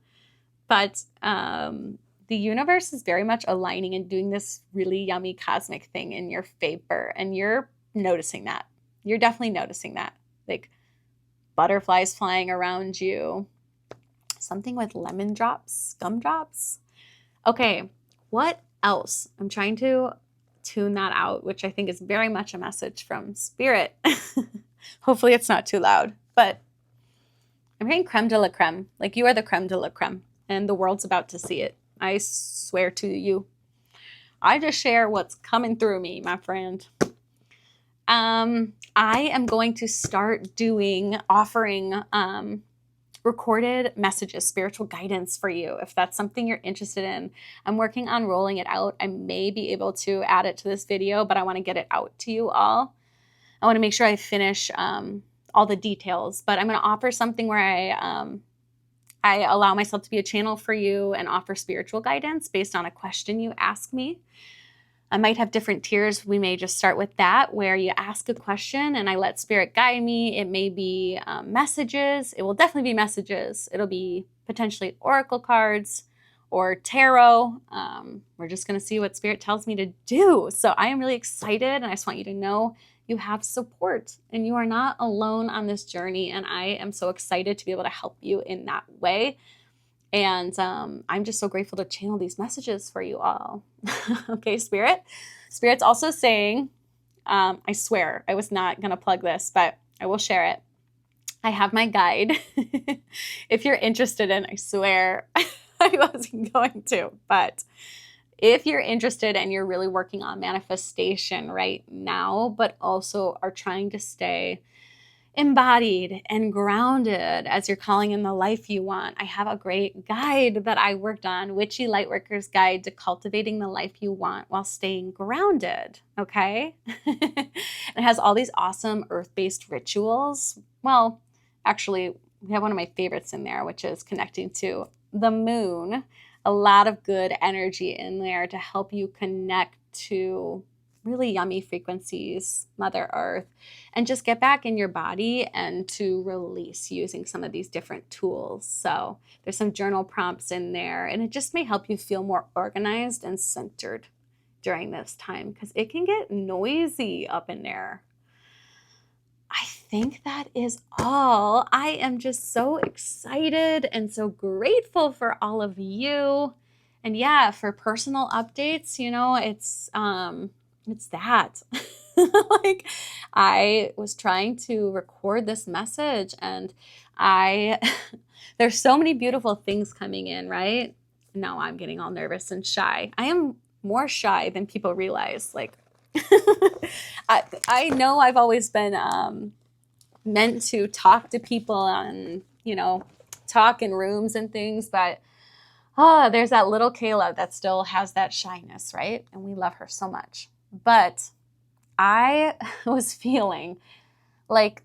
but the universe is very much aligning and doing this really yummy cosmic thing in your favor, and you're noticing that. You're definitely noticing that. Like, butterflies flying around you, something with lemon drops, gumdrops. Okay, what else? I'm trying to tune that out, which I think is very much a message from spirit. Hopefully it's not too loud, but I'm hearing creme de la creme. Like, you are the creme de la creme, and the world's about to see it. I swear to you. I just share what's coming through me, my friend. I am going to start offering recorded messages, spiritual guidance for you, if that's something you're interested in. I'm working on rolling it out. I may be able to add it to this video, but I want to get it out to you all. I want to make sure I finish all the details, but I'm going to offer something where I allow myself to be a channel for you and offer spiritual guidance based on a question you ask me. I might have different tiers. We may just start with that, where you ask a question and I let spirit guide me. It may be messages. It will definitely be messages. It'll be potentially oracle cards or tarot. We're just going to see what spirit tells me to do. So I am really excited, and I just want you to know you have support and you are not alone on this journey. And I am so excited to be able to help you in that way. And I'm just so grateful to channel these messages for you all. Okay, Spirit. Spirit's also saying, I swear I was not going to plug this, but I will share it. I have my guide. If you're interested in, I swear I wasn't going to, but if you're interested and you're really working on manifestation right now, but also are trying to stay embodied and grounded as you're calling in the life you want, I have a great guide that I worked on, Witchy Lightworker's Guide to Cultivating the Life You Want While Staying Grounded, okay? It has all these awesome earth-based rituals. Well, actually, we have one of my favorites in there, which is connecting to the moon. A lot of good energy in there to help you connect to really yummy frequencies, Mother Earth, and just get back in your body and to release using some of these different tools. So there's some journal prompts in there, and it just may help you feel more organized and centered during this time, because it can get noisy up in there. I think that is all. I am just so excited and so grateful for all of you. And yeah, for personal updates, it's that. Like, I was trying to record this message, and there's so many beautiful things coming in, right? Now I'm getting all nervous and shy. I am more shy than people realize. Like, I know I've always been meant to talk to people and, talk in rooms and things, but there's that little Kayla that still has that shyness, right? And we love her so much. But I was feeling like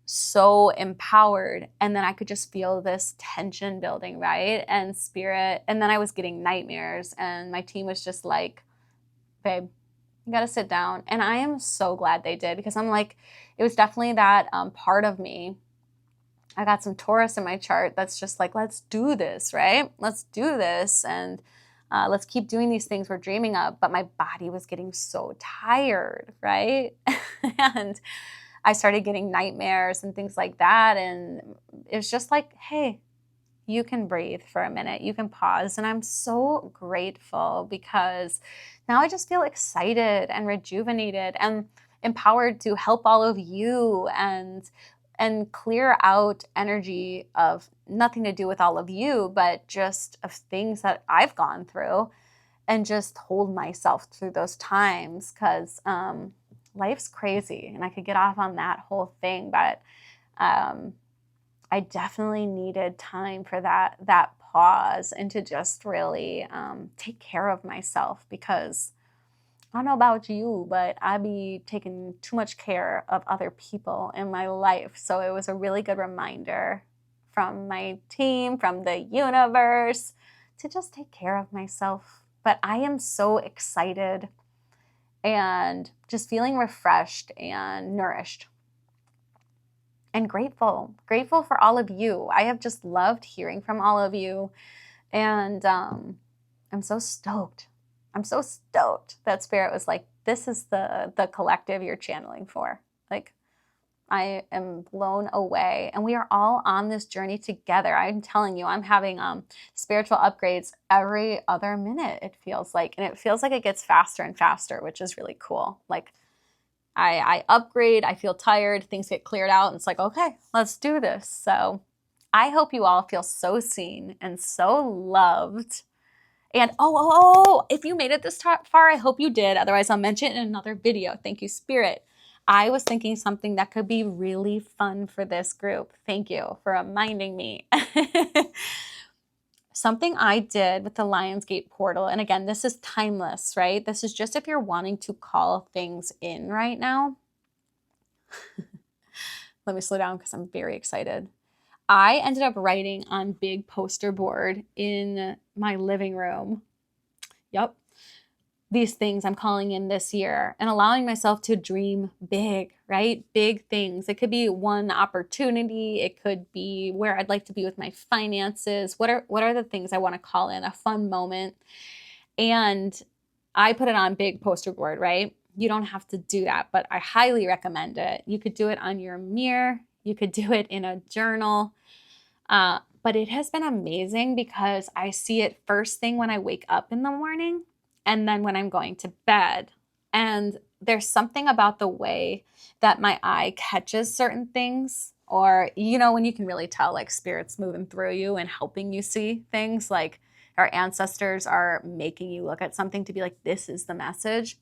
so empowered, and then I could just feel this tension building, right? And spirit, and then I was getting nightmares, and my team was just like, babe, you got to sit down. And I am so glad they did, because I'm like, it was definitely that part of me. I got some Taurus in my chart that's just like, let's do this, right? Let's do this. And let's keep doing these things we're dreaming of. But my body was getting so tired, right? And I started getting nightmares and things like that. And it was just like, hey, you can breathe for a minute. You can pause. And I'm so grateful, because now I just feel excited and rejuvenated and empowered to help all of you and clear out energy of nothing to do with all of you, but just of things that I've gone through. and just hold myself through those times, because life's crazy and I could get off on that whole thing. But I definitely needed time for that pause and to just really take care of myself, because I don't know about you, but I be taking too much care of other people in my life. So it was a really good reminder from my team, from the universe, to just take care of myself. But I am so excited and just feeling refreshed and nourished and grateful for all of you. I have just loved hearing from all of you, and I'm so stoked. I'm so stoked that Spirit was like, this is the collective you're channeling for. Like, I am blown away, and we are all on this journey together. I'm telling you, I'm having spiritual upgrades every other minute, it feels like, and it feels like it gets faster and faster, which is really cool. Like, I upgrade, I feel tired, things get cleared out, and it's like, okay, let's do this. So I hope you all feel so seen and so loved. And if you made it this far, I hope you did. Otherwise, I'll mention it in another video. Thank you, Spirit. I was thinking something that could be really fun for this group. Thank you for reminding me. Something I did with the Lionsgate portal, and again, this is timeless, right? This is just if you're wanting to call things in right now. Let me slow down because I'm very excited. I ended up writing on big poster board in my living room. Yep. These things I'm calling in this year, and allowing myself to dream big, right? Big things. It could be one opportunity. It could be where I'd like to be with my finances. What are the things I want to call in? A fun moment. And I put it on big poster board, right? You don't have to do that, but I highly recommend it. You could do it on your mirror. You could do it in a journal. But it has been amazing because I see it first thing when I wake up in the morning, and then when I'm going to bed. And there's something about the way that my eye catches certain things, or, when you can really tell, like, Spirit's moving through you and helping you see things, like our ancestors are making you look at something to be like, this is the message.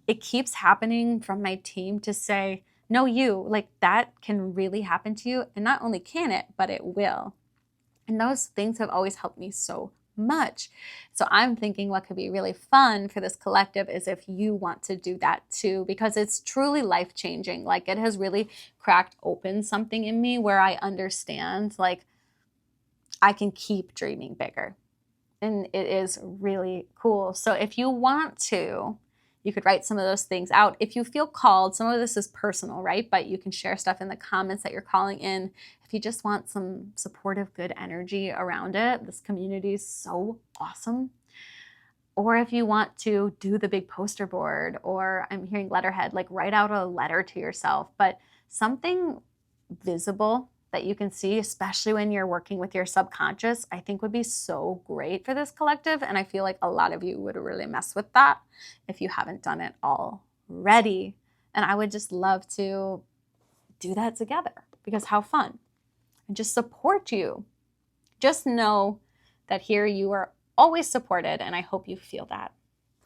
It keeps happening from my team to say, no, like, that can really happen to you. And not only can it, but it will. And those things have always helped me so much. So I'm thinking what could be really fun for this collective is if you want to do that too, because it's truly life-changing. Like, it has really cracked open something in me where I understand, like, I can keep dreaming bigger. And it is really cool. So if you want to, you could write some of those things out. If you feel called, some of this is personal, right? But you can share stuff in the comments that you're calling in. If you just want some supportive, good energy around it, this community is so awesome. Or if you want to do the big poster board, or I'm hearing letterhead, like, write out a letter to yourself, but something visible that you can see, especially when you're working with your subconscious, I think would be so great for this collective. And I feel like a lot of you would really mess with that if you haven't done it already. And I would just love to do that together, because how fun. And just support you. Just know that here you are always supported, and I hope you feel that.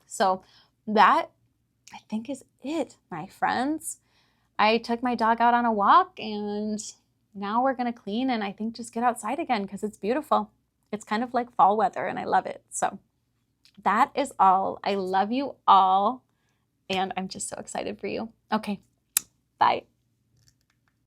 So that, I think, is it, my friends. I took my dog out on a walk, and now we're going to clean and I think just get outside again because it's beautiful. It's kind of like fall weather and I love it. So that is all. I love you all, and I'm just so excited for you. Okay, bye.